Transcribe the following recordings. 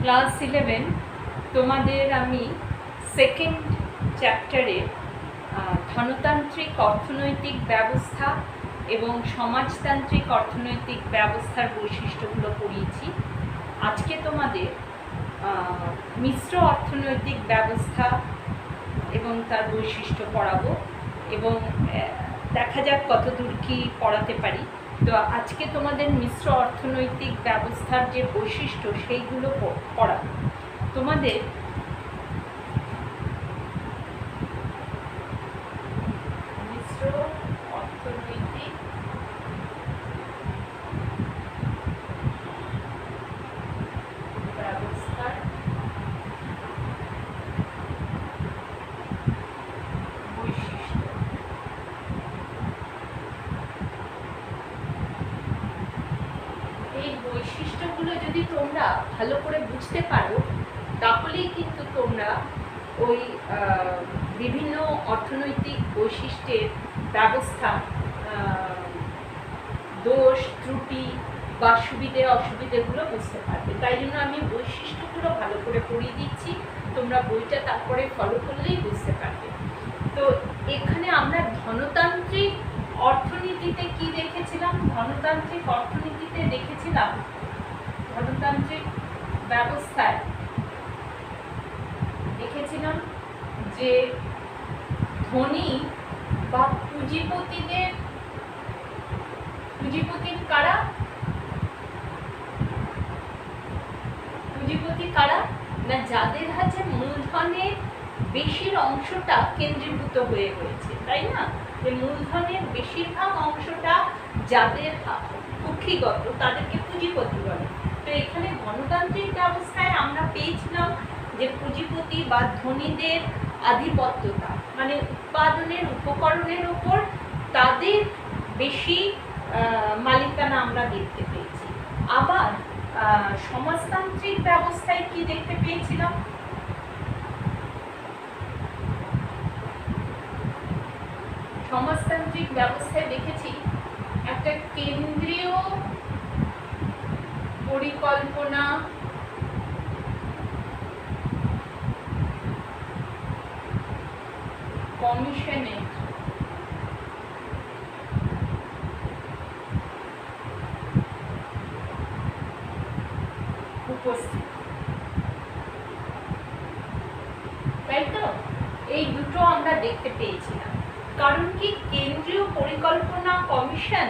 Class 11 তোমাদের আমি second চ্যাপ্টারে ধনতান্ত্রিক অর্থনৈতিক ব্যবস্থা এবং সমাজতান্ত্রিক অর্থনৈতিক ব্যবস্থার বৈশিষ্ট্যগুলো পড়িয়েছি। আজকে তোমাদের মিশ্র অর্থনৈতিক ব্যবস্থা এবং তার বৈশিষ্ট্য পড়াবো এবং দেখা যাক কতদূর কি পড়াতে পারি। তো আজকে তোমাদের মিশ্র অর্থনৈতিক ব্যবস্থার যে বৈশিষ্ট্য সেইগুলো পড়াবো। তোমাদের মিশ্র অর্থনৈতিক ব্যবস্থার বৈশিষ্ট্য। এই বৈশিষ্ট্যগুলো যদি তোমরা ভালো করে বুঝতে পারো তাহলেই কিন্তু তোমরা ওই বিভিন্ন অর্থনৈতিক বৈশিষ্ট্যের ব্যবস্থা দোষ ত্রুটি বা সুবিধে অসুবিধেগুলো বুঝতে পারবে। তাই জন্য আমি বৈশিষ্ট্যগুলো ভালো করে পড়িয়ে দিচ্ছি, তোমরা বইটা তারপরে ফলো করলেই বুঝতে পারবে। তো এখানে আমরা ধনতান্ত্রিক অর্থনীতিতে কি দেখেছিলাম? ধনতান্ত্রিক অর্থনীতিতে দেখেছিলাম ধনতান্ত্রিক ব্যবস্থায় দেখেছিলাম যে ধনী বা পুঁজিপতির কারা? পুঁজিপতি কারা না যাদের হাতে মূলধনের বেশির অংশটা কেন্দ্রীভূত হয়ে রয়েছে, তাই না? যে মূলধনের বেশিরভাগ অংশটা যাদের কুক্ষিগত তাদেরকে পুঁজিপতি বলে। তো এখানে গণতান্ত্রিক ব্যবস্থায় আমরা পেয়েছিলাম যে পুঁজিপতি বা ধনীদের আধিপত্যতা, মানে উৎপাদনের উপকরণের উপর তাদের বেশি মালিকানা আমরা দেখতে পেয়েছি। আবার সমাজতান্ত্রিক ব্যবস্থায় কি দেখতে পেয়েছিলাম? সমাজতান্ত্রিক ব্যবস্থায় দেখেছি একটা কেন্দ্রীয় পরিকল্পনা কমিশনের উপস্থিত, তাই তো? এই দুটো আমরা দেখতে পেয়েছিলাম। কারণ কি, কেন্দ্রীয় পরিকল্পনা কমিশন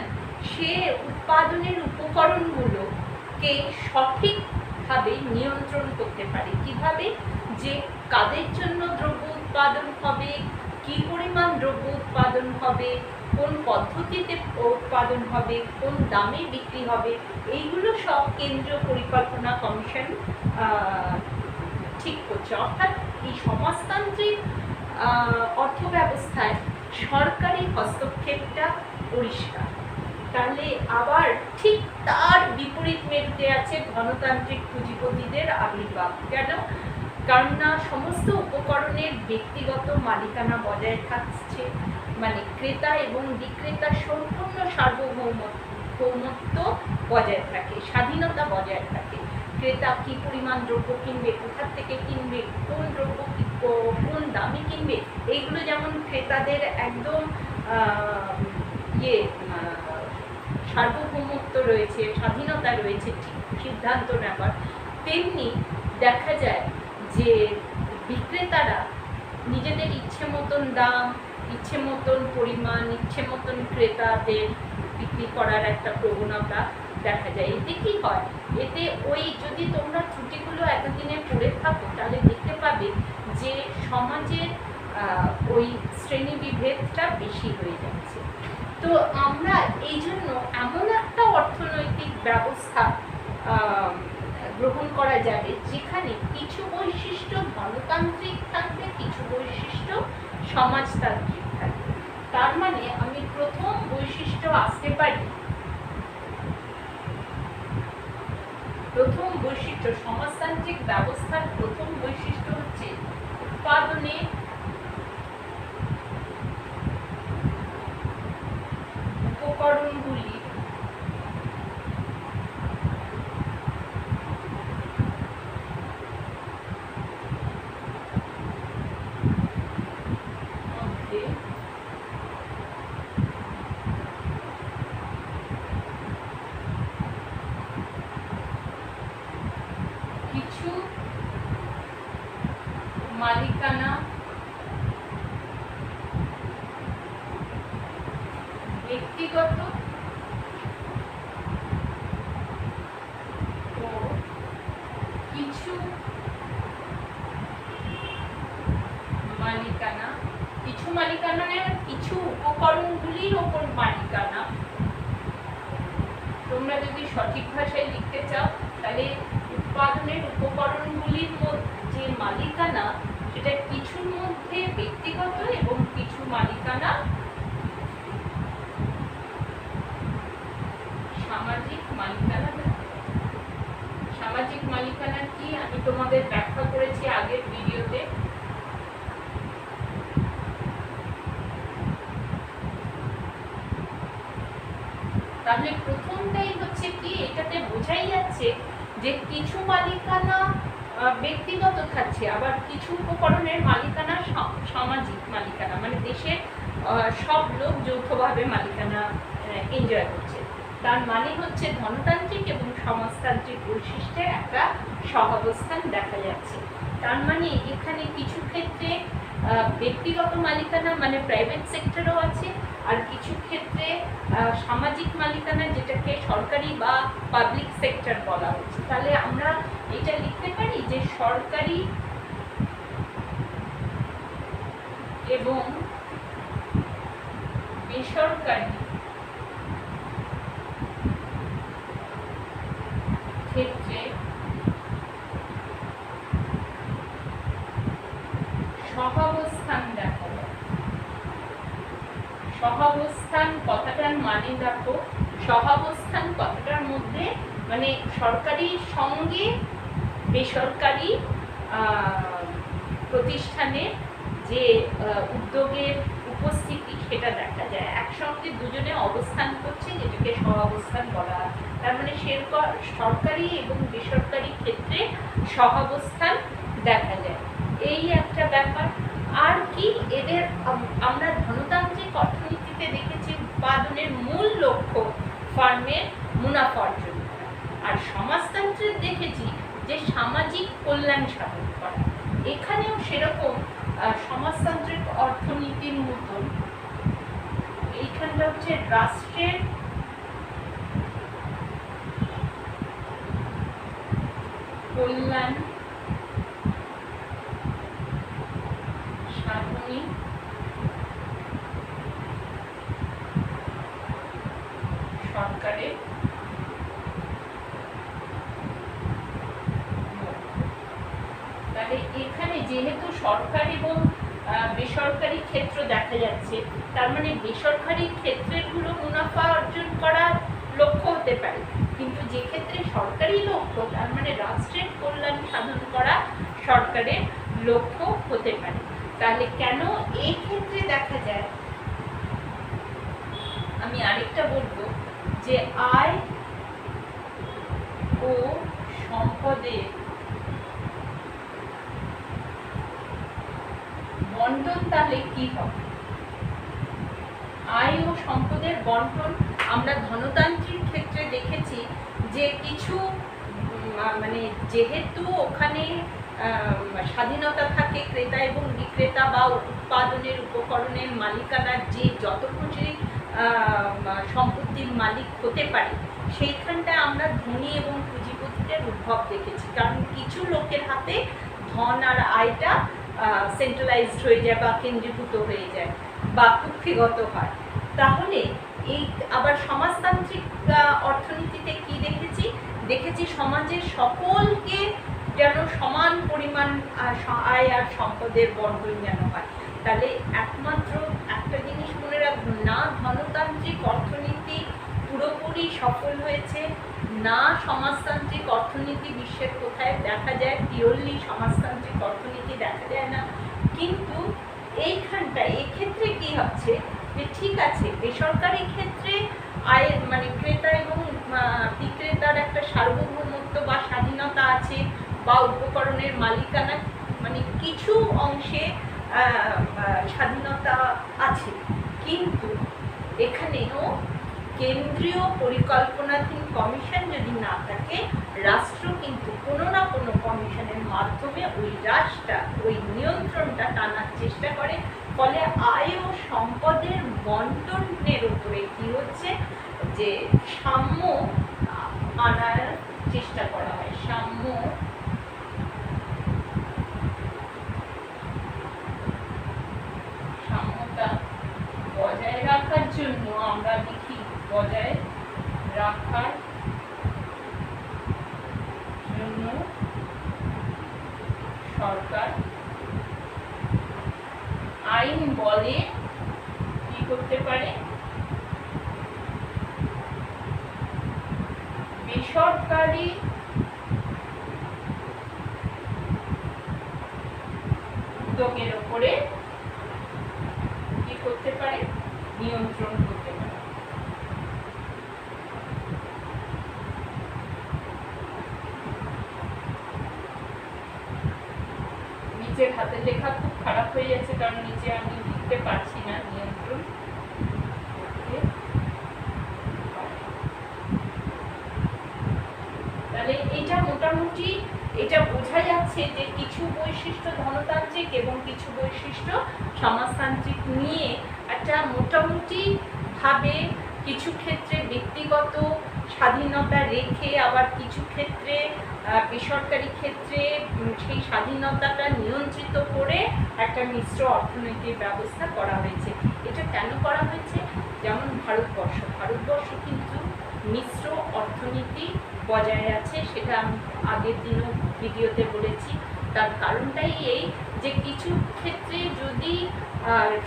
সে উৎপাদনের উপকরণগুলোকে সঠিকভাবে নিয়ন্ত্রণ করতে পারে। কিভাবে? যে কাদের জন্য দ্রব্য উৎপাদন হবে, কি পরিমাণ দ্রব্য উৎপাদন হবে, কোন পদ্ধতিতে উৎপাদন হবে, কোন দামে বিক্রি হবে, এইগুলো সব কেন্দ্রীয় পরিকল্পনা কমিশন ঠিক করছে। অর্থাৎ এই সমাজতান্ত্রিক অর্থব্যবস্থায় সরকারি হস্তক্ষেপটা পরিষ্কার। তাহলে আবার ঠিক তার বিপরীত মেরুতে আছে গণতান্ত্রিক পুঁজিপতিদের আবির্ভাব। কেন? কারণ না সমস্ত উপকরণের ব্যক্তিগত মালিকানা বজায় থাকছে, মানে ক্রেতা এবং বিক্রেতা সম্পূর্ণ সার্বভৌমত্ব বজায় থাকে, স্বাধীনতা বজায় থাকে। ক্রেতা কি পরিমাণ দ্রব্য কিনবে, কোথা থেকে কিনবে, কোন দ্রব্য কোন দামে কিনবে, এইগুলো যেমন ক্রেতাদের একদম সার্বভৌমত্ব রয়েছে, স্বাধীনতা রয়েছে সিদ্ধান্ত নেবার, তেমনি দেখা যায় যে বিক্রেতারা নিজেদের ইচ্ছে মতন দাম, ইচ্ছে মতন পরিমাণ, ইচ্ছে মতন ক্রেতাদের বিক্রি করার একটা প্রবণতা দেখা যায়। এতে কি হয়? এতে ওই যদি তোমরা ত্রুটিগুলো এতদিনে পড়ে থাকো তাহলে দেখতে পাবে যে সমাজের ওই শ্রেণী বিভেদটা বেশি হয়ে যাচ্ছে। তো আমরা এই জন্য এমন একটা অর্থনৈতিক ব্যবস্থা গ্রহণ করা যাবে যেখানে কিছু বৈশিষ্ট্য গণতান্ত্রিক থাকবে, কিছু বৈশিষ্ট্য সমাজতান্ত্রিক থাকবে। তার মানে আমি প্রথম বৈশিষ্ট্য আসতে পারি, প্রথম বৈশিষ্ট্য সমাজতান্ত্রিক ব্যবস্থার প্রথম বৈশিষ্ট্য হচ্ছে উৎপাদনে উপকরণগুলি মালিকানা, কিছু মালিকানা কিছু উপকরণগুলির ওপর মালিকানা। তোমরা যদি সঠিক ভাষায় লিখতে চাও তাহলে উৎপাদনের উপকরণগুলির যে মালিকানা সেটা কিছুর মধ্যে ব্যক্তিগত এবং কিছু মালিকানা সামাজিক মালিকানা। সামাজিক মালিকানা কি আমি তোমাদের ব্যাখ্যা করেছি আগের ভিডিওতে। তাহলে প্রথমটাই হচ্ছে কি, এটাতে বোঝাই যাচ্ছে যে কিছু মালিকানা ব্যক্তিগত থাকছে, আবার কিছু উপকরণের মালিকানা সামাজিক মালিকানা, মানে দেশের সব লোক যৌথভাবে মালিকানা এনজয় করছে। তার মানে হচ্ছে ধনতান্ত্রিক এবং সমাজতান্ত্রিক বৈশিষ্ট্যের একটা সহাবস্থান দেখা যাচ্ছে। তার মানে এখানে কিছু ক্ষেত্রে ব্যক্তিগত মালিকানা মানে প্রাইভেট সেক্টরও আছে, আর কিছু ক্ষেত্রে সামাজিক মালিকানা যেটাকে সরকারি বা পাবলিক সেক্টর বলা হচ্ছে। তাহলে আমরা এটা লিখতে পারি যে সরকারি এবং বেসরকারি ক্ষেত্রে সহাবস্থান দেখা যায়। সহাবস্থান কথাটার মানে দেখো, সহাবস্থান কথাটার মধ্যে মানে সরকারির সঙ্গে বেসরকারি প্রতিষ্ঠানের যে উদ্যোগের উপস্থিতি সেটা দেখা যায়, একসঙ্গে দুজনে অবস্থান করছে, যেটাকে সহাবস্থান বলা হয়। তার মানে সরকারি এবং বেসরকারি ক্ষেত্রে সহাবস্থান দেখা যায়, এই একটা ব্যাপার। আর কি, এদের আমরা ধনতান্ত্রিক অর্থনীতিতে দেখেছি উৎপাদনের মূল লক্ষ্য ফার্মের মুনাফা অর্জন করা, আর সমাজতন্ত্রে দেখেছি যে সামাজিক কল্যাণ সাধন করা। এখানেও সেরকম সমাজতান্ত্রিক অর্থনীতির মতন এইখানটা হচ্ছে রাষ্ট্রের কল্যাণ সাধনী সরকারের তাহলে এখানে যেহেতু সরকার এবং বেসরকারি ক্ষেত্র দেখা যাচ্ছে, তার মানে বেসরকারি ক্ষেত্রগুলো মুনাফা অর্জন করার লক্ষ্য হতে পারে, কিন্তু যে ক্ষেত্রে সরকারি লক্ষ্য তার মানে রাষ্ট্রের কল্যাণ সাধন করা সরকারের লক্ষ্য হতে পারে। তাহলে কেন এই ক্ষেত্রে দেখা যায়, আমি আরেকটা বলবো যে আয় ও সম্পদের বন্টন তাহলে কি হবে? আয় ও সম্পদের বন্টন আমরা ধনতান্ত্রিক ক্ষেত্রে দেখেছি যে কিছু মানে যেহেতু ওখানে স্বাধীনতা থাকে, ক্রেতা এবং বিক্রেতা বা উৎপাদনের উপকরণের মালিকানার যে যত খুশি সম্পত্তির মালিক হতে পারে, সেইখানটায় আমরা ধনী এবং পুঁজিপতিদের উদ্ভব দেখেছি। কারণ কিছু লোকের হাতে ধন আর আয়টা সেন্ট্রালাইজড হয়ে যায় বা কেন্দ্রীভূত হয়ে যায় বা কুক্ষিগত হয়। তাহলে এই আবার সমাজতান্ত্রিক অর্থনীতিতে কি দেখেছি সমাজের সকলকে যেন সমান পরিমাণ আয় আর সম্পদের বন্টন যেন হয়। তাহলে একমাত্র একটা জিনিস মনে রাখবো, না ধনতান্ত্রিক অর্থনীতি পুরোপুরি সফল হয়েছে, না সমাজতান্ত্রিক অর্থনীতি বিশ্বের কোথায় দেখা যায়, পিওরলি সমাজতান্ত্রিক অর্থনীতি দেখা যায় না। কিন্তু এইখানটায় এক্ষেত্রে কি হচ্ছে যে ঠিক আছে, বেসরকারি ক্ষেত্রে আয়ের মানে ক্রেতা এবং বিক্রেতার একটা সার্বভৌমত্ব বা স্বাধীনতা আছে, বা উপকরণের মালিকানা মানে কিছু অংশে স্বাধীনতা আছে, কিন্তু এখানেও কেন্দ্রীয় পরিকল্পনাধীন কমিশন যদি না থাকে, রাষ্ট্র কিন্তু কোনো না কোনো কমিশনের মাধ্যমে ওই নিয়ন্ত্রণটা টানার চেষ্টা করে। ফলে আয় ও সম্পদের বন্টনের উপরে কি হচ্ছে যে সাম্য আনার চেষ্টা করা হয়, সাম্য সরকার আইন বলে কি করতে পারে, বেসরকারি উদ্যোগের উপরে কি করতে পারে, নিয়ন্ত্রণ করতে পারে। নিচের হাতের লেখা খুব খারাপ হয়ে যাচ্ছে, কারণ নিচে আমি লিখতে পারছি না। নিয়ন্ত্রণ করতে পারে। তাহলে এটা মোটামুটি এটা বোঝা যাচ্ছে যে কিছু বৈশিষ্ট্য ধনতান্ত্রিক এবং কিছু বৈশিষ্ট্য সমাজতান্ত্রিক নিয়ে একটা মোটামুটি ভাবে কিছু ক্ষেত্রে ব্যক্তিগত স্বাধীনতা রেখে, আবার কিছু ক্ষেত্রে বেসরকারি ক্ষেত্রে সেই স্বাধীনতাটা নিয়ন্ত্রিত করে একটা মিশ্র অর্থনৈতিক ব্যবস্থা করা হয়েছে। এটা কেন করা হয়েছে? যেমন ভারতবর্ষ কিন্তু মিশ্র অর্থনীতি বজায় আছে, সেটা আমি আগের দিনও ভিডিওতে বলেছি। তার কারণটাই এই যে কিছু ক্ষেত্রে যদি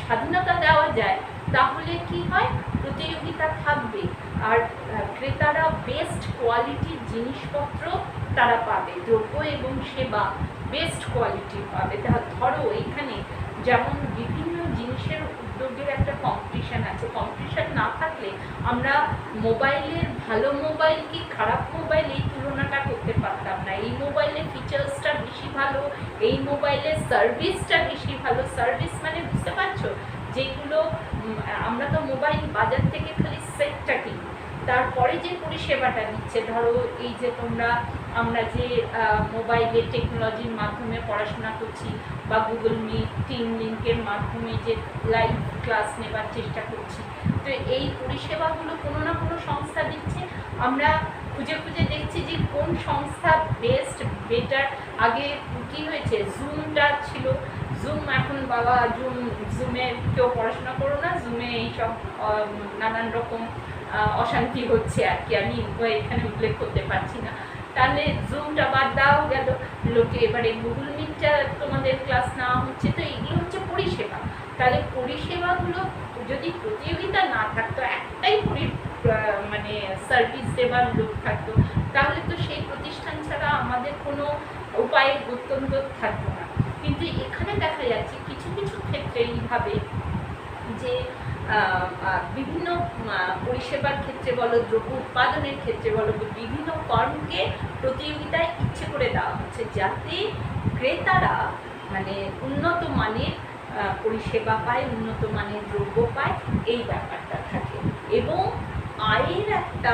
স্বাধীনতা দেওয়া যায় তাহলে কি হয়, প্রতিযোগিতা থাকবে, আর ক্রেতারা বেস্ট কোয়ালিটির জিনিসপত্র তারা পাবে, দ্রব্য এবং সেবা বেস্ট কোয়ালিটি পাবে। ধরো এখানে যেমন বিভিন্ন জিনিসের উদ্যোগের একটা কম্পিটিশান আছে, কম্পিটিশান না থাকলে আমরা মোবাইলের ভালো মোবাইল কি খারাপ মোবাইল এই তুলনাটা করতে পারতাম না। এই মোবাইলের ফিচার্সটা বেশি ভালো, এই মোবাইলের সার্ভিসটা বেশি ভালো। সার্ভিস মানে বুঝতে পারছো, যেগুলো আমরা তো মোবাইল বাজার থেকে খালি সেটটা কিনি, তারপরে যে পরিষেবাটা নিচ্ছে, ধরো এই যে আমরা যে মোবাইলে টেকনোলজির মাধ্যমে পড়াশোনা করছি, বা গুগল মিট, টিম লিঙ্কের মাধ্যমে যে লাইভ ক্লাস নেবার চেষ্টা করছি, তো এই পরিষেবাগুলো কোনো না কোনো সংস্থা দিচ্ছে। আমরা খুঁজে খুঁজে দেখছি যে কোন সংস্থা বেস্ট, বেটার। আগে কি হয়েছে, জুমটা ছিল, জুম এখন বাবা জুমে কেউ পড়াশোনা করো না, জুমে এইসব নানান রকম অশান্তি হচ্ছে আর কি, আমি এখানে উল্লেখ করতে পারছি না। তাহলে জুমটা বাদ দেওয়া গেল, লোকে এবারে গুগল মিটটা তোমাদের ক্লাস নেওয়া হচ্ছে। তো এগুলো হচ্ছে পরিষেবা। তাহলে পরিষেবাগুলো যদি প্রতিযোগিতা না থাকতো, একটাই মানে সার্ভিস দেবার লোক থাকতো, তাহলে তো সেই প্রতিষ্ঠান ছাড়া আমাদের কোনো উপায় গত্যন্তর থাকতো না। কিন্তু এখানে দেখা যাচ্ছে কিছু কিছু ক্ষেত্রে এইভাবে যে বিভিন্ন পরিষেবার ক্ষেত্রে বলো, দ্রব্য উৎপাদনের ক্ষেত্রে বলো, বিভিন্ন কর্মকে প্রতিযোগিতায় ইচ্ছে করে দেওয়া হচ্ছে, যাতে ক্রেতারা মানে উন্নত মানের পরিষেবা পায়, উন্নত মানের দ্রব্য পায়, এই ব্যাপারটা থাকে। এবং আয়ের একটা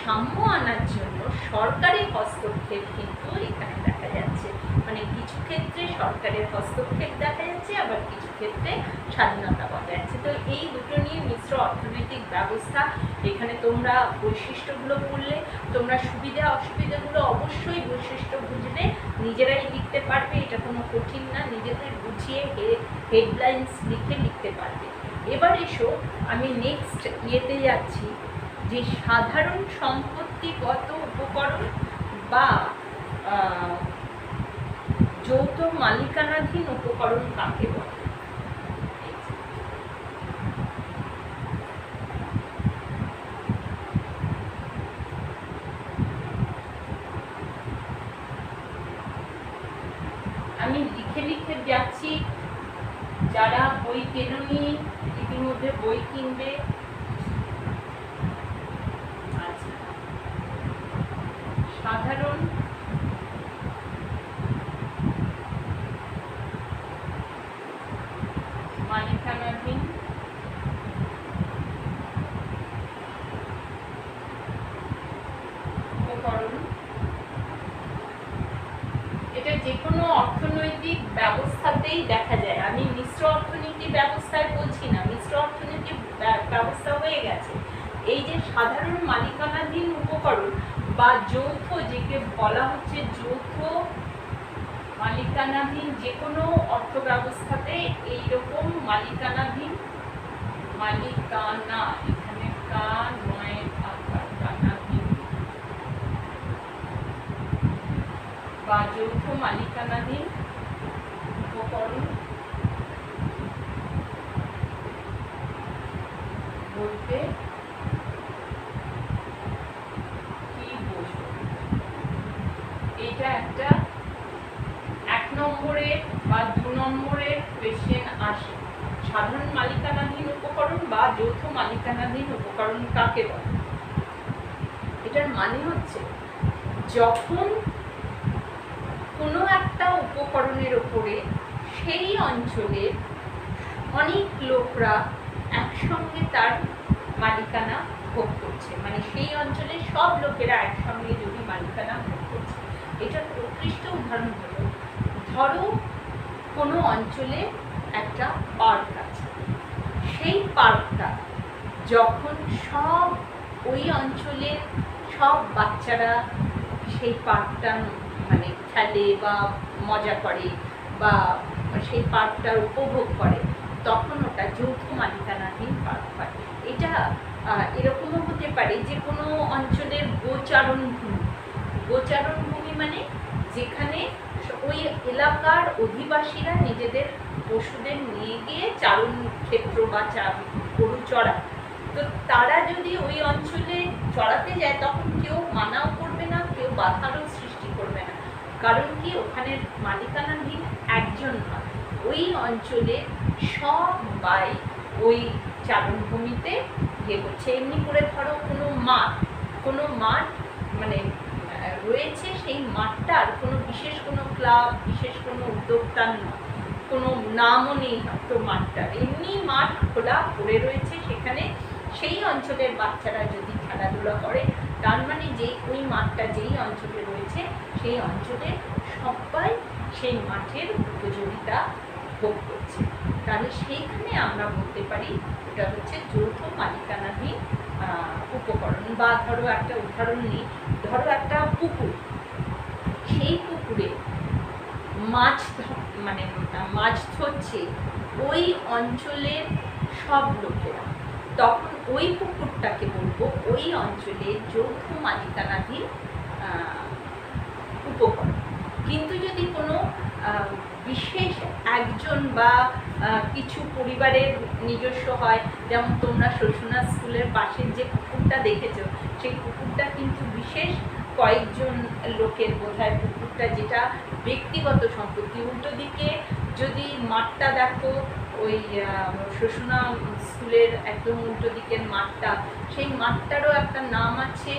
সাম্য আনার জন্য সরকারি হস্তক্ষেপ কিন্তু এখানে দেখা যাচ্ছে। মানে কিছু ক্ষেত্রে সরকারের হস্তক্ষেপ দেখা যাচ্ছে, আবার কিছু ক্ষেত্রে স্বাধীনতা বজায় আছে। তো এই দুটো নিয়ে মিশ্র অর্থনৈতিক ব্যবস্থা। এখানে তোমরা বৈশিষ্ট্যগুলো পড়লে তোমরা সুবিধা অসুবিধাগুলো অবশ্যই বৈশিষ্ট্য বুঝলে নিজেরাই লিখতে পারবে, এটা কোনো কঠিন না, নিজেদের বুঝিয়ে হেডলাইন্স লিখে লিখতে পারবে। এবার এসো আমি নেক্সট ইয়েতে যাচ্ছি, যে সাধারণ সম্পত্তিগত উপকরণ বা যৌথ মালিকানাধীন উপকরণ কাকে বলে। আমি লিখে লিখে যাচ্ছি, যারা বই কেননি ইতিমধ্যে বই কিনবে। আচ্ছা, সাধারণ মালিকানাধীন উপকরণ, এটা যে কোনো অর্থনৈতিক ব্যবস্থাতেই দেখা যায়। আমি মিশ্র অর্থনীতি ব্যবস্থায় বলছি না, মিশ্র অর্থনীতি ব্যবস্থা হয়ে গেছে। এই যে সাধারণ মালিকানাধীন উপকরণ বা যৌথ, যেকে বলা হচ্ছে যৌথ মালিকানাধীন, যে কোনো অর্থ ব্যবস্থাতে এইরকম মালিকানাধীন, মালিকানা এখানে কানাধীন বা যৌথ মালিকানাধীন উপকরণ বলতে কি বোঝো? এটা একটা 1 নম্বরের বা 2 নম্বরের কোয়েশ্চেন আসে। সাধারণ মালিকানাধীন উপকরণ বা যৌথ মালিকানাধীন উপকরণ কাকে বলে? এটার মানে হচ্ছে যখন কোনো একটা উপকরণের ওপরে সেই অঞ্চলের অনেক লোকরা একসঙ্গে তার মালিকানা ভোগ করছে, মানে সেই অঞ্চলের সব লোকেরা একসঙ্গে যদি মালিকানা ভোগ করছে। এটার উৎকৃষ্ট উদাহরণ হলো, ধরো কোনো অঞ্চলে একটা পার্ক আছে, সেই পার্কটা যখন সব ওই অঞ্চলের সব বাচ্চারা সেই পার্কটা মানে খেলে বা মজা করে বা সেই পার্কটার উপভোগ করে, তখন ওটা যৌথ মালিকানাধীন পার্ক হয়। এটা এরকমও হতে পারে যে কোনো অঞ্চলের গোচারণভূমি মানে যেখানে ওই এলাকার অধিবাসীরা নিজেদের পশুদের নিয়ে গিয়ে চারণ ক্ষেত্র বা গরু চড়ায়। তো তারা যদি ওই অঞ্চলে চড়াতে যায় তখন কেউ মানাও করবে না, কেউ বাধারও সৃষ্টি করবে না। কারণ কি, ওখানের মালিকানাধীন একজন নয়, ওই অঞ্চলে সবাই ওই চারণভূমিতে ইয়ে করছে। এমনি করে ধরো কোনো মাঠ মানে রয়েছে, সেই মাঠটার কোনো বিশেষ কোনো ক্লাব, বিশেষ কোনো উদ্যোক্তার নয়, কোনো নামও নেই তো মাঠটার, এমনি মাঠ খোলা পড়ে রয়েছে, সেখানে সেই অঞ্চলের বাচ্চারা যদি খেলাধুলা করে, তার মানে যে ওই মাঠটা যেই অঞ্চলে রয়েছে সেই অঞ্চলে সবাই সেই মাঠের উপযোগিতা ভোগ করছে। তাহলে সেইখানে আমরা বলতে পারি এটা হচ্ছে যৌথ মালিকানাধীন উপকরণ। বা ধরো একটা উদাহরণ নিই, ধরো একটা পুকুর, সেই পুকুরে মাছ ধরছে ওই অঞ্চলের সব লোকেরা, তখন ওই পুকুরটাকে বলবো ওই অঞ্চলের যৌথ মালিকানাধীন উপকরণ। কিন্তু যদি কোনো বিশেষ একজন বা কিছু পরিবারের নিজস্ব হয়, যেমন তোমরা শোষণা স্কুলের পাশের যে পুকুরটা দেখেছো, সেই পুকুরটা কিন্তু বিশেষ কয়েকজন লোকের বোধহয় পুকুরটা, যেটা ব্যক্তিগত সম্পত্তি। উল্টো দিকে যদি মাঠটা দেখো, ওই শোষণা স্কুলের একদম উল্টো দিকের মাঠটা, সেই মাঠটারও একটা নাম আছে,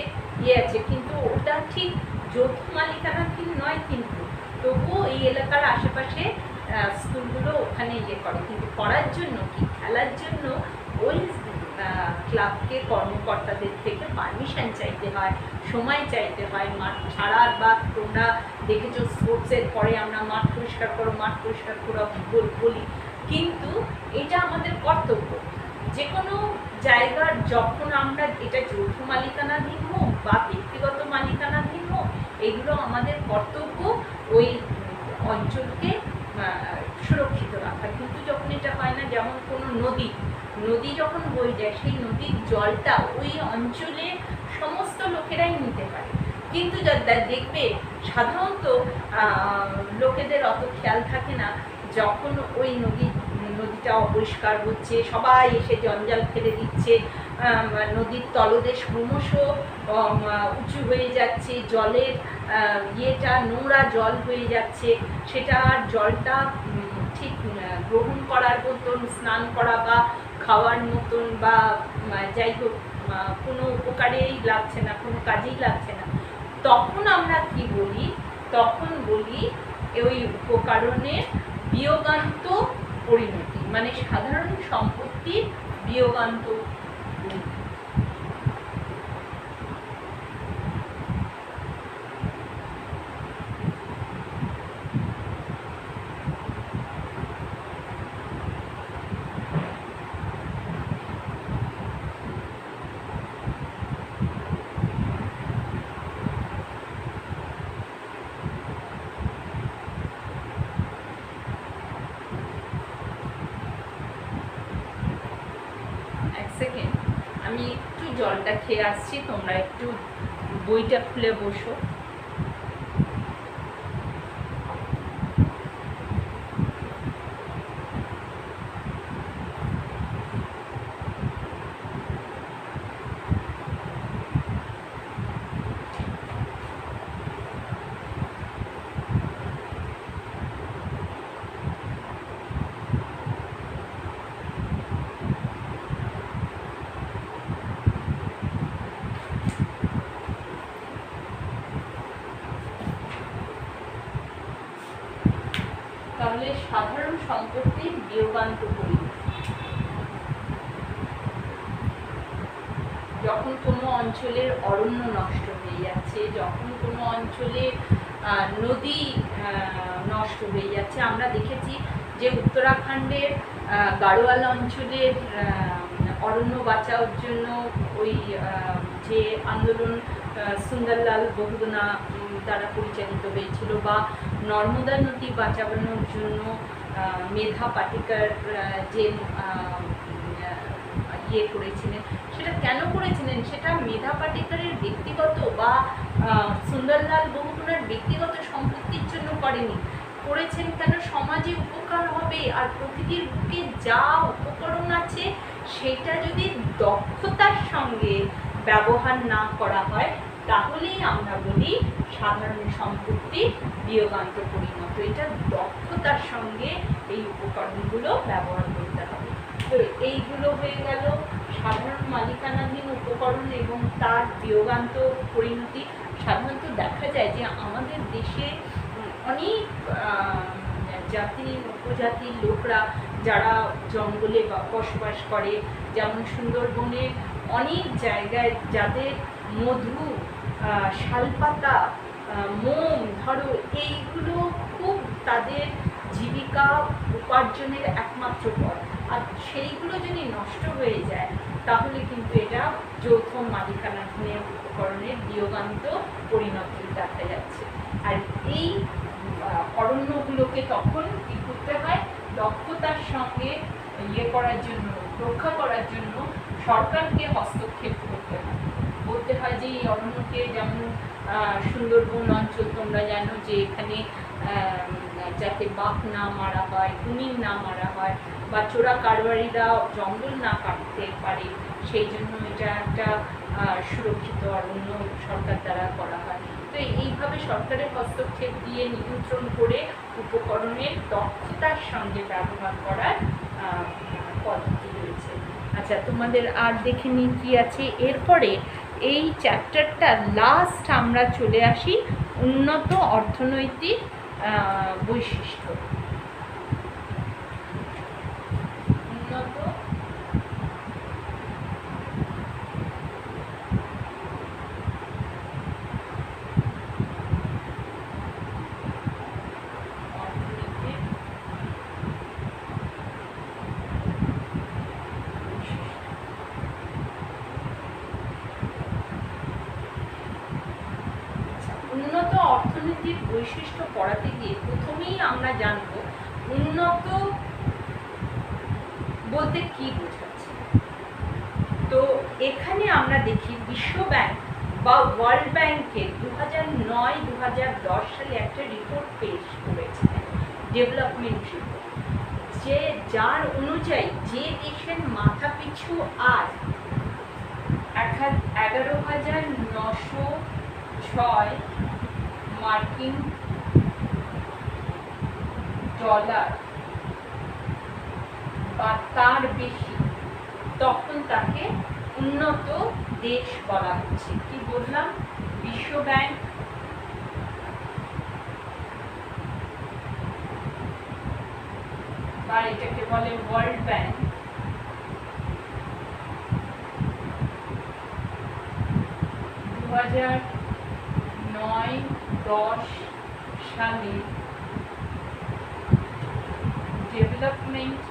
আছে, কিন্তু ওটা ঠিক যৌথ মালিকানাধীন নয়, কিন্তু তবুও এই এলাকার আশেপাশে স্কুলগুলো ওখানে করে। কিন্তু করার জন্য কি, খেলার জন্য ওই ক্লাবকে কর্মকর্তাদের থেকে পারমিশন চাইতে হয়, সময় চাইতে হয় মাঠ ছাড়ার। বা তোমরা দেখেছো স্পোর্টসের পরে আমরা মাঠ পরিষ্কার করো বলি, কিন্তু এটা আমাদের কর্তব্য। যে কোনো জায়গার যখন আমরা এটা যৌথ মালিকানাধীন হোক বা ব্যক্তিগত মালিকানাধীন হোক, এগুলো আমাদের কর্তব্য ওই অঞ্চলকে সুরক্ষিত রাখা। কিন্তু যখন এটা হয় না, যেমন কোনো নদী যখন বয়ে যায়, সেই নদীর জলটা ওই অঞ্চলে সমস্ত লোকেরাই নিতে পারে, কিন্তু দেখবে সাধারণত লোকেদের অত খেয়াল থাকে না, যখন ওই নদীটা অপরিষ্কার হচ্ছে, সবাই এসে জঞ্জাল ফেলে দিচ্ছে, নদীর তলদেশ ক্রমশ উঁচু হয়ে যাচ্ছে, জলের ইয়েটা নোংরা জল হয়ে যাচ্ছে, সেটা জলটা ঠিক গ্রহণ করার মতন, স্নান করা বা খাওয়ার মতন বা যাই হোক কোনো উপকারেই লাগছে না, কোনো কাজেই লাগছে না। তখন আমরা কি বলি, তখন বলি ওই উপকরণের বিয়োগান্ত পরিণতি, মানে সাধারণ সম্পত্তির বিয়োগান্ত। সেকেন্ড, আমি একটু জলটা খেয়ে আসছি, তোমরা একটু বইটা খুলে বসো। তাহলে সাধারণ সম্পত্তির বিয়োগান্ত পরিণতি। যখন কোনো অঞ্চলের অরণ্য নষ্ট হয়ে যাচ্ছে, যখন কোনো অঞ্চলের নদী নষ্ট হয়ে যাচ্ছে, আমরা দেখেছি যে উত্তরাখণ্ডের গাড়োয়াল অঞ্চলের অরণ্য বাঁচাওয়ার জন্য ওই যে আন্দোলন সুন্দরলাল বহুগুণা দ্বারা পরিচালিত হয়েছিল, বা নর্মদা নদী বাঁচানোর জন্য মেধা পাটিকার যে ইয়ে করেছিলেন, সেটা কেন করেছিলেন? সেটা মেধা পাটিকারের ব্যক্তিগত বা সুন্দরলাল বহুগুণার ব্যক্তিগত সম্পত্তির জন্য করেনি, করেছেন কেন সমাজে উপকার হবে। আর প্রকৃতির বুকে যা উপকরণ আছে সেটা যদি দক্ষতার সঙ্গে ব্যবহার না করা হয়, তাহলেই আমরা বলি সাধারণ সম্পত্তি বিয়োগান্ত পরিণত। এটা দক্ষতার সঙ্গে এই উপকরণগুলো ব্যবহার করতে হবে। তো এইগুলো হয়ে গেল সাধারণ মালিকানাধীন উপকরণ এবং তার বিয়োগান্ত পরিণতি। সাধারণত দেখা যায় যে আমাদের দেশে অনেক জাতি উপজাতির লোকরা যারা জঙ্গলে বসবাস করে, যেমন সুন্দরবনে অনেক জায়গায় যাদের মধু, শালপাতা, মোম, ধরো এইগুলো খুব তাদের জীবিকা উপার্জনের একমাত্র পথ। আর সেইগুলো যদি নষ্ট হয়ে যায় তাহলে কিন্তু এটা যৌথ মালিকানাধীন উপকরণের বিয়োগান্ত পরিণতি দেখা যাচ্ছে। আর এই অরণ্যগুলোকে তখন কী করতে হয়? দক্ষতার সঙ্গে ইয়ে করার জন্য, রক্ষা করার জন্য সরকারকে হস্তক্ষেপ করতে হয়। বলতে হয় যে এই অরণ্যকে, যেমন সুন্দরবন অঞ্চল তোমরা জানো যে এখানে যাতে বাঘ না মারা হয়, কুমির না মারা হয়, বা চোরা কারবারিরা জঙ্গল না কাটতে পারে, সেই জন্য এটা একটা সুরক্ষিত অরণ্য সরকার দ্বারা করা হয়। তো এইভাবে সরকারের হস্তক্ষেপ দিয়ে নিয়ন্ত্রণ করে উপকরণের দক্ষতার সঙ্গে ব্যবহার করার পদ্ধতি রয়েছে। আচ্ছা, তোমাদের আর দেখে নিই কি আছে এরপরে। এই চ্যাপ্টারটা লাস্ট আমরা চলে আসি উন্নত অর্থনৈতিক বৈশিষ্ট্য। উন্নত উন্নত অর্থনৈতিক বৈশিষ্ট্য পড়াতে গিয়ে প্রথমেই আমরা জানব উন্নত বলতে কি বোঝাচ্ছে। তো এখানে আমরা দেখি বিশ্ব ব্যাংক বা ওয়ার্ল্ড ব্যাংকের 2009-2010 সালে একটা রিপোর্ট পেশ করেছে, ডেভেলপমেন্ট রিপোর্ট, যে যার অনুযায়ী যে দেশের মাথাপিছু আয় 11,906 মার্কিন ডলার বা তার বেশি, তখন তাকে উন্নত দেশ বলা হচ্ছে। কি বললাম? বিশ্ব ব্যাংক বা এটাকে বলে ওয়ার্ল্ড ব্যাংক, 2009-10 সালে ডেভেলপমেন্ট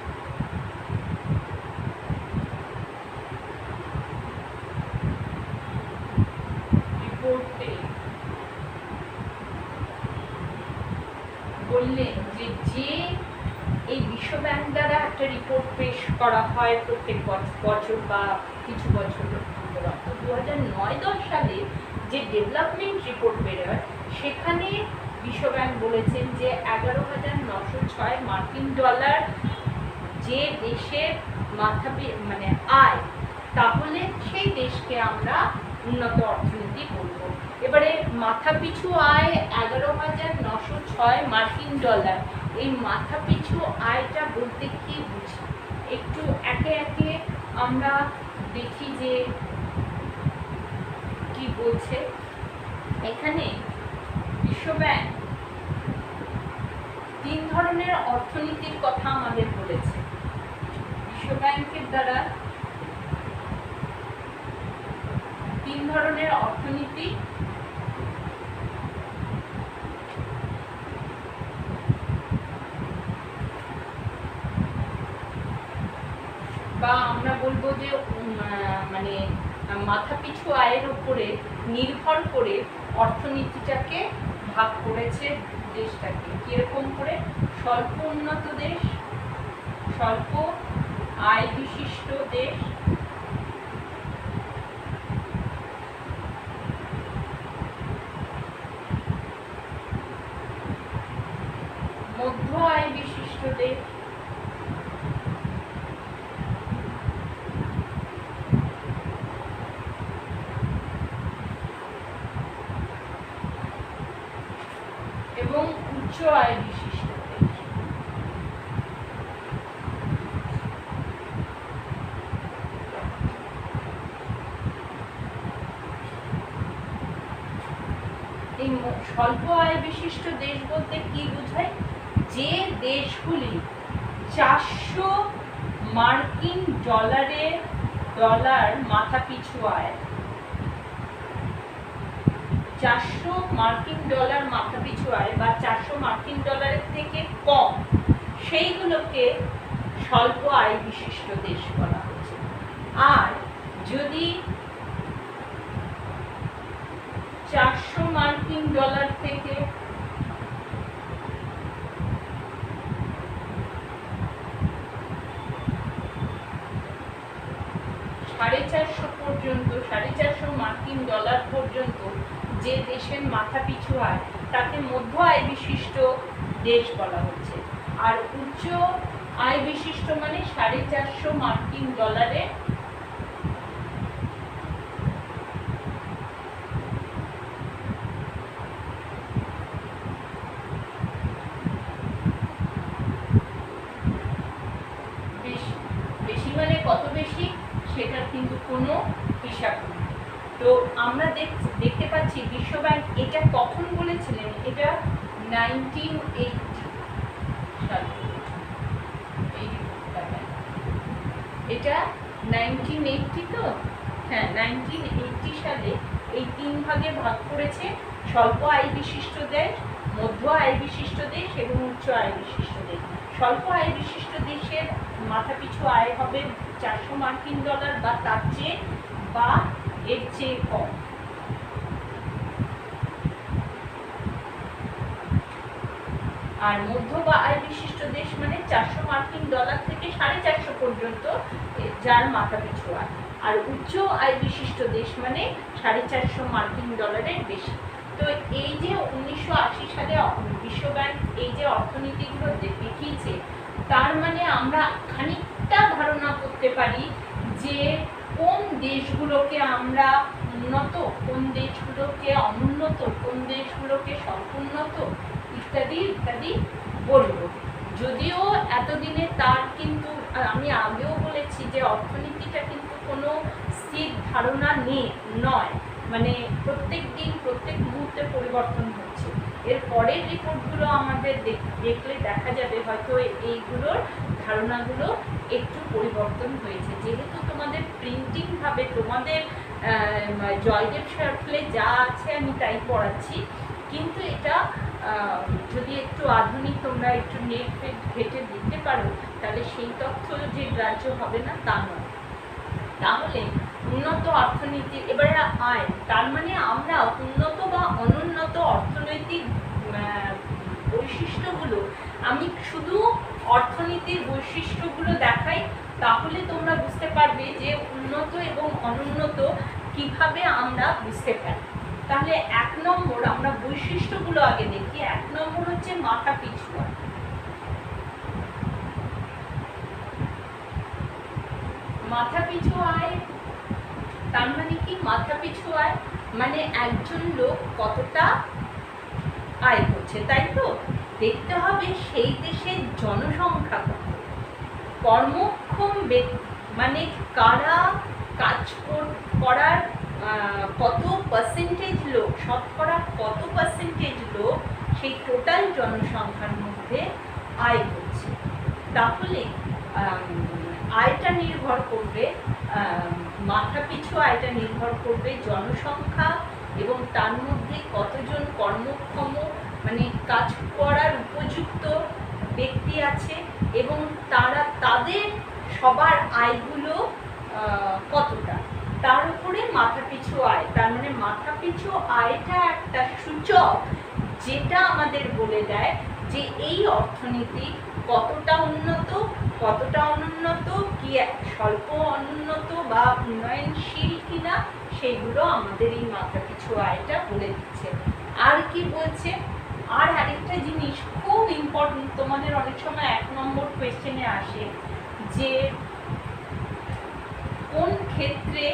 রিপোর্টে বললেন যে এই বিশ্ব ব্যাংক দ্বারা একটা রিপোর্ট পেশ করা হয় প্রত্যেক বছর বা কিছু বছর অন্তর। 2009-10 সালে যে ডেভেলপমেন্ট রিপোর্ট বেরোয় সেখানে বিশ্ব ব্যাংক বলেছেন যে 11,906 মার্কিন ডলার যে দেশের মানে আয়, তাহলে সেই দেশকে আমরা উন্নত অর্থনীতি বলব। এবারে মাথাপিছু আয় 11,906 মার্কিন ডলার, এই মাথাপিছু আয়টা বলতে কি বুঝি একটু একে একে আমরা দেখি যে কি বলছে। এখানে বিশ্ব ব্যাংক তিন ধরনের অর্থনীতির কথা আমাদের বলেছে বিশ্বব্যাংকের দ্বারা। তিন ধরনের অর্থনীতি বা আমরা বলবো যে মানে মাথাপিছু আয়ের উপরে নির্ভর করে অর্থনীতিটাকে ভাগ করেছে দেশটাকে। কিরকম করে? স্বল্প উন্নত দেশ, স্বল্প আয় বিশিষ্ট দেশ, মধ্য আয় বিশিষ্ট দেশ, এবং উচ্চ আয় বিশিষ্ট দেশ। এই স্বল্প আয় বিশিষ্ট দেশ বলতে কি বোঝায়? যে দেশগুলি 400 মার্কিন ডলার মাথাপিছু আয়, 400 মার্কিন ডলার মাথাপিছু আয় বা 400 মার্কিন ডলারের থেকে কম, সেইগুলোকে স্বল্প আয় বিশিষ্ট দেশ বলা হচ্ছে। আর যদি 400 মার্কিন ডলার থেকে পর্যন্ত 450 মার্কিন ডলার পর্যন্ত যে দেশের মাথাপিছু আয় তাকে মধ্য আয় বিশিষ্ট দেশ বলা হচ্ছে। আর উচ্চ আয় বিশিষ্ট মানে 450 মার্কিন ডলারে বেশি মানে কত বেশি সেটা কিন্তু কোনো হিসাব নেই। তো আমরা দেখতে পাচ্ছি বিশ্বব্যাংক এটা কখন বলেছিলেন? এটা 1980 সালে। এটা 1980 তো? হ্যাঁ, 1980 সালে এই তিন ভাগে ভাগ করেছে: স্বল্প আয় বিশিষ্ট দেশ, মধ্য আয় বিশিষ্ট দেশ এবং উচ্চ আয় বিশিষ্ট দেশ। স্বল্প আয় বিশিষ্ট দেশের মাথাপিছু আয় হবে 400 মার্কিন ডলার বা তার চেয়ে বা এর চেয়ে কম। আর মধ্য বা আয় বিশিষ্ট দেশ মানে 400 মার্কিন ডলার থেকে 450 পর্যন্ত যার মাথাপিছু আয়। আর উচ্চ আয় বিশিষ্ট দেশ মানে 450 মার্কিন ডলারের বেশি। তো এই যে 1980 সালে বিশ্বব্যাংক এই যে অর্থনীতিগুলো দেখিয়েছে, তার মানে আমরা খানিকটা ধারণা করতে পারি যে কোন দেশগুলোকে আমরা উন্নত, কোন দেশগুলোকে অনুন্নত, কোন দেশগুলোকে সম্পূর্ণত ইত্যাদি ইত্যাদি বলবো। যদিও এতদিনে তার কিন্তু আমি আগেও বলেছি যে অর্থনীতিটা কিন্তু কোনো স্থির ধারণা নয়, মানে প্রত্যেক দিন প্রত্যেক মুহূর্তে পরিবর্তন হচ্ছে। এর পরের রিপোর্টগুলো আমাদের দেখলে দেখা যাবে হয়তো এইগুলোর ধারণাগুলো একটু পরিবর্তন হয়েছে। যেহেতু তোমাদের প্রিন্টিং ভাবে তোমাদের জয়দেব সার্কেলে যা আছে আমি তাই পড়াচ্ছি, কিন্তু এটা যদি একটু আধুনিক তোমরা একটু নেট ঘেটে দিতে পারো তাহলে সেই তথ্য যে গ্রাহ্য হবে না তা নয়। তাহলে উন্নত অর্থনীতি এবারে আয়, তার মানে আমরা উন্নত বা অনুন্নত অর্থনৈতিক বৈশিষ্ট্যগুলো, আমি শুধু অর্থনীতির বৈশিষ্ট্যগুলো দেখাই, তাহলে তোমরা বুঝতে পারবে যে উন্নত এবং অনুন্নত কিভাবে আমরা বুঝতে পারি। তাহলে 1 নম্বর আমরা বৈশিষ্ট্যগুলো আগে দেখি। 1 নম্বর হচ্ছে মাথাপিছু আয়। মাথাপিছু আয় তার মানে কি? মাথাপিছু আয় মানে একজন লোক কতটা আয় করছে, তাই তো? দেখতে হবে সেই দেশের জনসংখ্যা কত, কর্মক্ষম ব্যক্তি মানে কারা কাজ করার কত পার্সেন্টেজ লোক, শতকরা কত পার্সেন্টেজ লোক সেই টোটাল জনসংখ্যার মধ্যে মধ্যে আয় করছে। তাহলে আয়টা নির্ভর করবে, মাথাপিছু আয়টা নির্ভর করবে জনসংখ্যা এবং তার মধ্যে কতজন কর্মক্ষম মানে কাজ করার উপযুক্ত ব্যক্তি আছে এবং তাদের সবার আয়গুলো কতটা, তার উপরে মাথাপিছু আয়। তার মানে মাথাপিছু আয়টা একটা সূচক যেটা আমাদের বলে দেয় যে এই অর্থনীতি কতটা উন্নত, কতটা অনুন্নত, কি স্বল্প অনুন্নত বা উন্নয়নশীল কিনা, সেইগুলো আমাদের এই মাথাপিছু আয়টা বলে দিচ্ছে। আর কি বলছে, আর আরেকটা জিনিস খুব ইম্পর্টেন্ট, তোমাদের অনেক সময় 1 নম্বর কোয়েশ্চেনে আসে যে কোন ক্ষেত্রে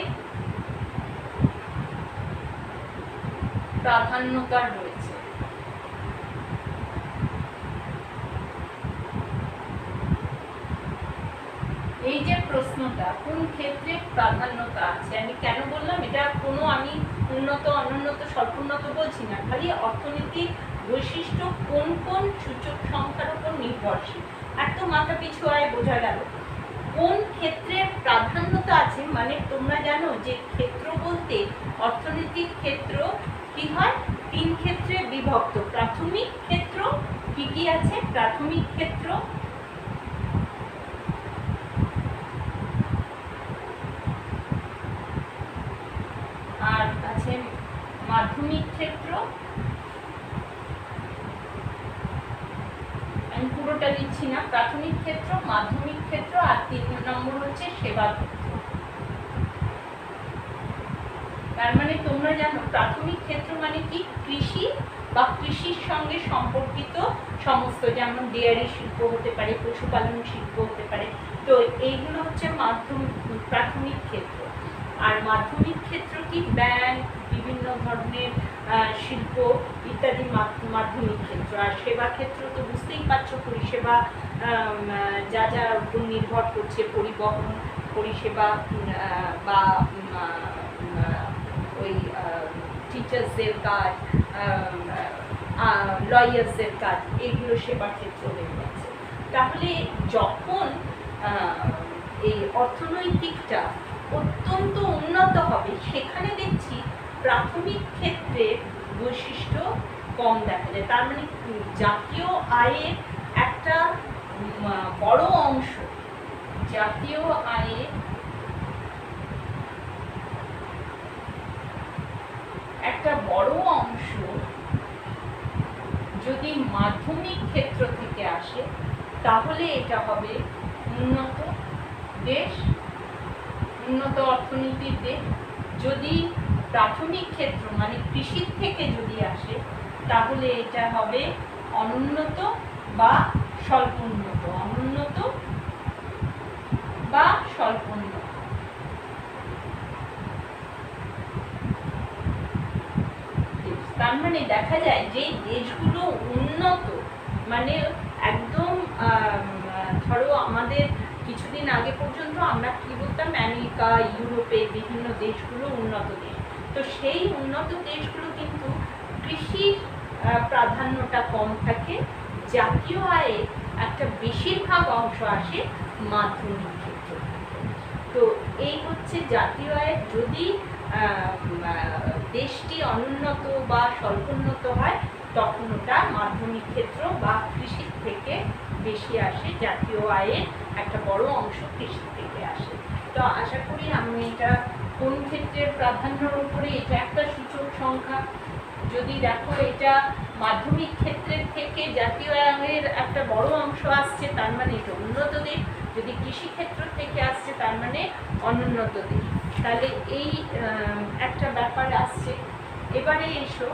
প্রাধান্যতা রয়েছে। এই যে প্রশ্নটা, কোন ক্ষেত্রে প্রাধান্যতা আছে, আমি কেন বললাম এটা, কোনো আমি উন্নত অনুন্নত স্বল্পোন্নত বলছি না, খালি অর্থনৈতিক বৈশিষ্ট্য কোন কোন সূচক সংখ্যার উপর নির্ভরশীল। একদম মাথাপিছু আয় বোঝা গেল। কোন ক্ষেত্রে প্রাধান্যতা আছে মানে তোমরা জানো যে ক্ষেত্র বলতে অর্থনৈতিক ক্ষেত্র কি হয়, 3 ক্ষেত্রে বিভক্ত। প্রাথমিক ক্ষেত্র কি কি আছে, প্রাথমিক ক্ষেত্র, আর আছে মাধ্যমিক ক্ষেত্র, আমি পুরোটা লিখছি না, প্রাথমিক ক্ষেত্র, মাধ্যমিক ক্ষেত্র, আর 3 নম্বর হচ্ছে সেবা ক্ষেত্র। তার মানে তোমরা জানো প্রাথমিক ক্ষেত্র মানে কি, কৃষি বা কৃষির সঙ্গে সম্পর্কিত সমস্ত, যেমন ডেয়ারি শিল্প হতে পারে, পশুপালন শিল্প হতে পারে, তো এইগুলো হচ্ছে প্রাথমিক ক্ষেত্র। আর মাধ্যমিক ক্ষেত্র কি, ব্যাংক, বিভিন্ন ধরনের শিল্প ইত্যাদি মাধ্যমিক ক্ষেত্র। আর সেবা ক্ষেত্র তো বুঝতেই পারছো, পরিষেবা যা যার উপর নির্ভর করছে, পরিবহন পরিষেবা বা ওই টিচার্সদের কাজ, লয়ার্সদের কাজ, এইগুলো সেবা ক্ষেত্র হয়ে যাচ্ছে। তাহলে যখন এই অর্থনৈতিকটা অত্যন্ত উন্নত হবে, সেখানে দেখছি প্রাথমিক ক্ষেত্রের বৈশিষ্ট্য কম দেখা যায়। তার মানে জাতীয় আয়ের একটা বড় অংশ, জাতীয় আয়ের একটা বড় অংশ যদি মাধ্যমিক ক্ষেত্র থেকে আসে, তাহলে এটা হবে উন্নত দেশ, উন্নত অর্থনীতির দেশ। যদি প্রাথমিক ক্ষেত্র মানে কৃষির থেকে যদি আসে, তাহলে এটা হবে অনুন্নত বা স্বল্পোন্নত, অনুন্নত বা স্বল্পোন্নত। তার মানে দেখা যায় যে দেশগুলো উন্নত মানে একদম, ধরো আমাদের কিছুদিন আগে পর্যন্ত আমরা কি বলতাম, আমেরিকা, ইউরোপের বিভিন্ন দেশগুলো উন্নত দেশ, তো সেই উন্নত দেশগুলো কিন্তু কৃষির প্রাধান্যটা কম থাকে, জাতীয় আয়ে একটা বেশিরভাগ অংশ আসে মাধ্যমিক ক্ষেত্র থেকে। তো এই হচ্ছে জাতীয় আয়ের, যদি দেশটি অনুন্নত বা স্বল্পোন্নত হয়, তখন ওটা মাধ্যমিক ক্ষেত্র বা কৃষির থেকে বেশি আসে, জাতীয় আয়ের একটা বড় অংশ কৃষি থেকে আসে। তো আশা করি আমি এটা কোন ক্ষেত্রের প্রাধান্যর উপরে, এটা একটা সূচক সংখ্যা। যদি দেখো এটা মাধ্যমিক ক্ষেত্রের থেকে জাতীয় আয়ের একটা বড় অংশ আসছে, তার মানে এটা উন্নত দেশ। যদি কৃষিক্ষেত্র থেকে আসছে, তার মানে অনুন্নত দেশ। তাহলে এই একটা ব্যাপার আসছে। এবারে এসো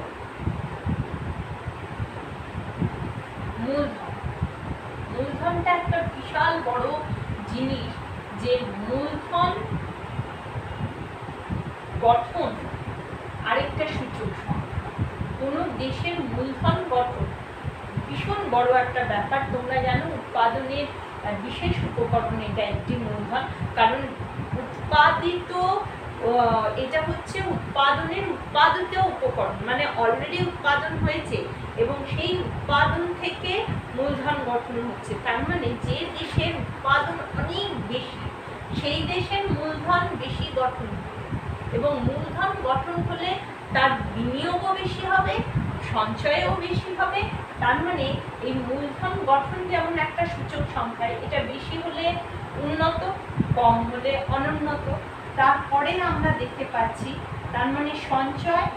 মূলধন। মূলধনটা একটা বিশাল বড় জিনিস, যে মূলধন গঠন আরেকটা সূচক সংখ্যা। কোনো দেশের মূলধন গঠন ভীষণ বড় একটা ব্যাপার। তোমরা জানো উৎপাদনের বিশেষ উপকরণ এটা একটি মূলধন, কারণ উৎপাদিত এটা হচ্ছে উৎপাদনের উৎপাদিত উপকরণ, মানে অলরেডি উৎপাদন হয়েছে এবং সেই উৎপাদন থেকে মূলধন গঠন হচ্ছে। তার মানে যে দেশের উৎপাদন অনেক বেশি সেই দেশের মূলধন বেশি গঠন হবে, এবং মূলধন গঠন হলে তার বিনিয়োগও বেশি হবে, সঞ্চয়ও বেশি হবে। তার মানে এই মূলধন গঠন যেমন একটা সূচক সংখ্যা, এটা বেশি হলে উন্নত, কম হলে অনুন্নত। তারপরে আমরা দেখতে পাচ্ছি তার মানে সঞ্চয়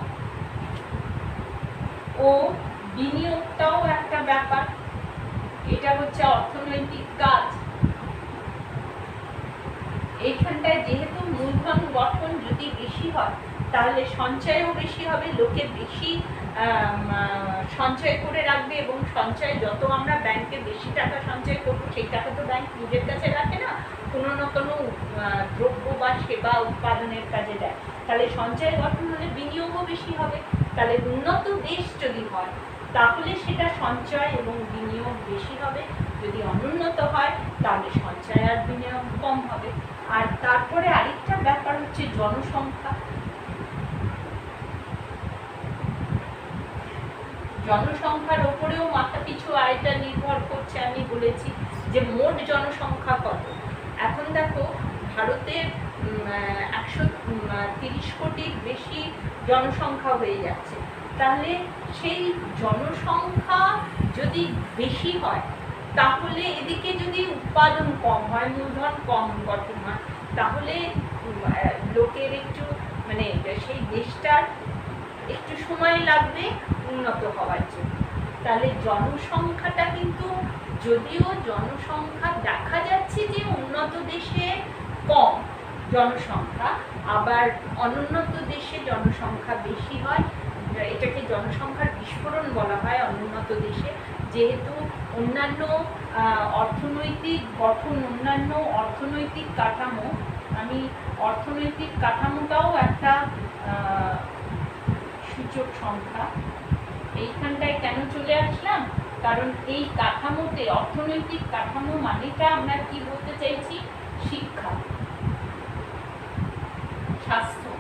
ও বিনিয়োগটাও একটা ব্যাপার, এটা হচ্ছে অর্থনৈতিক কাজ। এইখানটায় যেহেতু মূলধন গঠন যদি বেশি হয় তাহলে সঞ্চয়ও বেশি হবে, লোকে বেশি সঞ্চয় করে রাখবে, এবং সঞ্চয় যত আমরা ব্যাংকে বেশি টাকা সঞ্চয় করবো সেই টাকা তো ব্যাংক নিজের কাছে রাখে না, কোনো না কোনো দ্রব্য বা সেবা উৎপাদনের কাজে দেয়। তাহলে সঞ্চয় গঠন হলে বিনিয়োগও বেশি হবে। তাহলে উন্নত দেশ যদি হয় তাহলে সেটা সঞ্চয় এবং বিনিয়োগ বেশি হবে, যদি অনুন্নত হয় তাহলে সঞ্চয় আর বিনিয়োগ কম হবে। আর তারপরে আরেকটা ব্যাপার হচ্ছে জনসংখ্যা। জনসংখ্যার ওপরেও মাথাপিছু আয়টা নির্ভর করছে। আমি বলেছি যে মোট জনসংখ্যা কত। এখন দেখো ভারতের 130 কোটির বেশি জনসংখ্যা হয়ে যাচ্ছে। তাহলে সেই জনসংখ্যা যদি বেশি হয় তাহলে এদিকে যদি উৎপাদন কম হয়, মূলধন কম গঠন হয়, তাহলে লোকের একটু মানে সেই দেশটার একটু সময় লাগবে উন্নত হওয়ার জন্য। তাহলে জনসংখ্যাটা কিন্তু, যদিও জনসংখ্যা দেখা যাচ্ছে যে উন্নত দেশে কম জনসংখ্যা, আবার অনুন্নত দেশে জনসংখ্যা বেশি হয়। এটাকে জনসংখ্যার বিস্ফোরণ বলা হয় অনুন্নত দেশে, যেহেতু অন্যান্য অর্থনৈতিক গঠন, অন্যান্য অর্থনৈতিক কাঠামো, আমি অর্থনৈতিক কাঠামোটাও একটা সূচক সংখ্যা। এইখানটায় কেন চলে আসলাম, কারণ এই কাঠামোতে, অর্থনৈতিক কাঠামো মানেটা আমরা কি বলতে চাইছি, শিক্ষা, স্বাস্থ্য,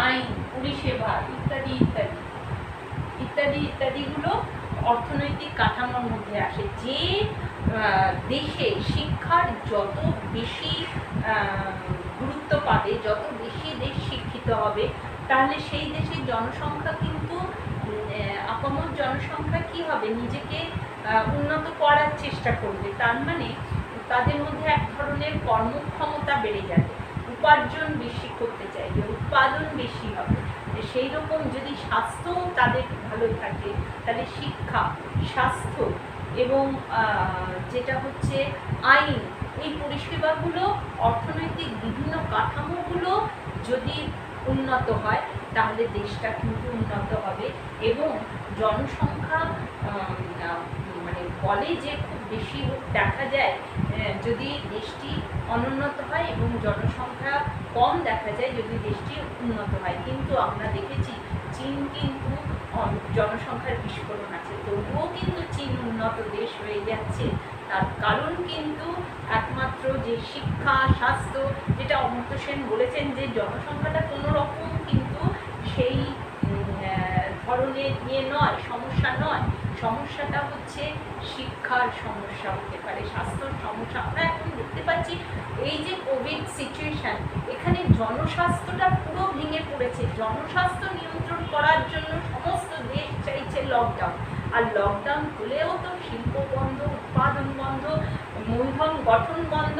আইন, পরিষেবা ইত্যাদি ইত্যাদি ইত্যাদি ইত্যাদিগুলো অর্থনৈতিক কাঠামোর মধ্যে আসে। যে দেশে শিক্ষার যত বেশি গুরুত্ব পাবে, যত বেশি দেশ শিক্ষিত হবে, তাহলে সেই দেশের জনসংখ্যা কিন্তু আপামর জনসংখ্যা কি হবে, নিজেকে উন্নত করার চেষ্টা করবে। তার মানে তাদের মধ্যে এক ধরনের কর্মক্ষমতা বেড়ে যাবে, উপার্জন বেশি করতে চাইবে, উৎপাদন বেশি হবে। সেই রকম যদি স্বাস্থ্য তাদের ভালো থাকে, তাহলে শিক্ষা, স্বাস্থ্য এবং যেটা হচ্ছে আইন, এই পরিষেবাগুলো, অর্থনৈতিক বিভিন্ন কাঠামোগুলো যদি উন্নত হয় তাহলে দেশটা কিন্তু উন্নত হবে। এবং জনসংখ্যা মানে বলে যে খুব বেশি দেখা যায় যদি দেশটি অনুন্নত হয়, এবং জনসংখ্যা কম দেখা যায় যদি দেশটি উন্নত হয়। কিন্তু আমরা দেখেছি চীন কিন্তু জনসংখ্যার বিস্ফোরণ আছে, তবুও কিন্তু চীন উন্নত দেশ হয়ে যাচ্ছে। তার কারণ কিন্তু একমাত্র যে শিক্ষা, স্বাস্থ্য, যেটা অমর্ত্য সেন বলেছেন যে জনসংখ্যাটা কোনো রকম কিন্তু সেই ধরনের ইয়ে নয়, সমস্যা নয়। সমস্যাটা হচ্ছে শিক্ষার সমস্যা হতে পারে, স্বাস্থ্যর সমস্যা। আমরা এখন দেখতে পাচ্ছি এই যে কোভিড সিচুয়েশান, এখানে জনস্বাস্থ্যটা পুরো ভেঙে পড়েছে। জনস্বাস্থ্য নিয়ন্ত্রণ করার জন্য সমস্ত দেশ চাইছে লকডাউন, আর লকডাউন হলেও তো শিল্প বন্ধ, উৎপাদন বন্ধ, মূলধন গঠন বন্ধ,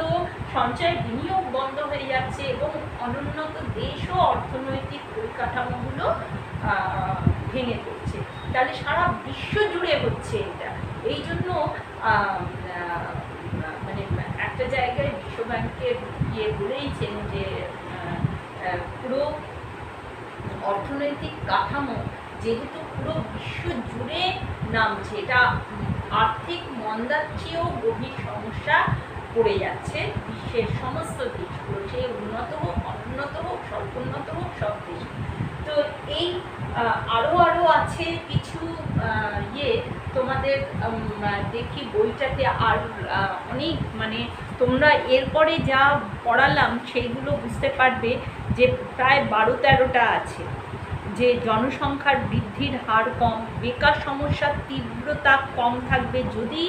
সঞ্চয় বিনিয়োগ বন্ধ হয়ে যাচ্ছে, এবং অনুন্নত দেশও অর্থনৈতিক পরিকাঠামোগুলো ভেঙে পড়ছে। তাহলে সারা বিশ্ব জুড়ে হচ্ছে এটা। এই জন্য মানে একটা জায়গায় বিশ্বব্যাংকের বলেইছেন যে পুরো অর্থনৈতিক কাঠামো যেহেতু পুরো বিশ্ব জুড়ে নামছে, এটা আর্থিক মন্দার চেয়েও গভীর সমস্যা পড়ে যাচ্ছে বিশ্বের সমস্ত দেশগুলো, সে উন্নত হোক, অনুন্নত হোক, স্বল্পোন্নত হোক, সব দেশ। তো এই আরও আছে কিছু তো তোমাদের দেখি বইটাতে আর অনেক মানে তোমরা এরপরে যা পড়ালাম সেইগুলো বুঝতে পারবে যে প্রায় 12-13টা আছে। যে জনসংখ্যার বৃদ্ধির হার কম, বেকার সমস্যার তীব্রতা কম থাকবে। যদি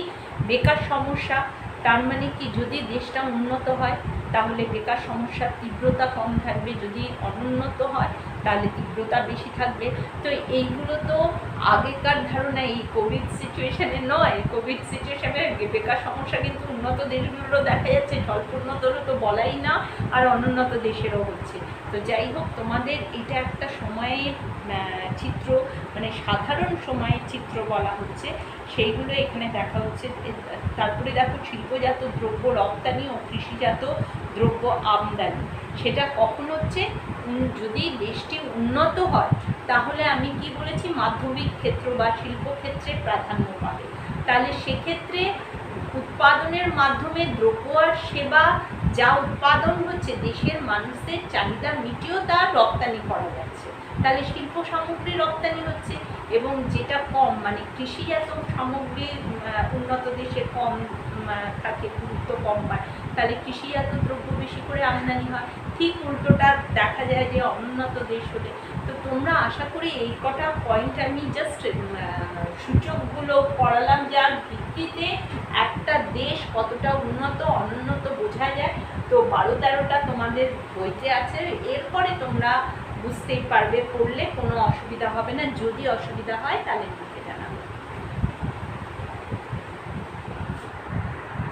বেকার সমস্যা, তার মানে কি, যদি দেশটা উন্নত হয় তাহলে বেকার সমস্যার তীব্রতা কম থাকবে, যদি অনুন্নত হয় তাহলে তীব্রতা বেশি থাকবে। তো এইগুলো তো আগেকার ধারণা, এই কোভিড সিচুয়েশানে নয়। কোভিড সিচুয়েশানে বেকার সমস্যা কিন্তু উন্নত দেশগুলোরও দেখা যাচ্ছে, স্বল্পোন্নতরও তো বলাই না, আর অনুন্নত দেশেরও হচ্ছে। তো যাই হোক, তোমাদের এটা একটা সময়ের চিত্র, মানে সাধারণ সময়ের চিত্র বলা হচ্ছে, সেইগুলো এখানে দেখা হচ্ছে। তারপরে দেখো শিল্পজাত দ্রব্য রপ্তানি ও কৃষিজাত দ্রব্য আমদানি, সেটা কখন হচ্ছে, যদি দেশটি উন্নত হয় তাহলে আমি কি বলেছি, মাধ্যমিক ক্ষেত্র বা শিল্পক্ষেত্রে প্রাধান্য পাবে। তাহলে সেক্ষেত্রে উৎপাদনের মাধ্যমে দ্রব্য আর সেবা যা উৎপাদন হচ্ছে, দেশের মানুষদের চাহিদা মিটিয়েও তা রপ্তানি করা যাচ্ছে, তাহলে শিল্প সামগ্রী রপ্তানি হচ্ছে। এবং যেটা কম, মানে কৃষিজাত সামগ্রী উন্নত দেশে কম থাকে, গুরুত্ব কম পায়, তাহলে কৃষিজাত দ্রব্য বেশি করে আমদানি হয়। ঠিক উল্টোটা দেখা যায় যে অনুন্নত দেশ হলে। তো তোমরা আশা করি এই কটা পয়েন্ট আমি জাস্ট সূচকগুলো পড়ালাম, যার ভিত্তিতে একটা দেশ কতটা উন্নত অনুন্নত বোঝা যায়। তো 12-13টা তোমাদের বইতে আছে, এরপরে তোমরা বুঝতেই পারবে, পড়লে কোনো অসুবিধা হবে না। যদি অসুবিধা হয় তাহলে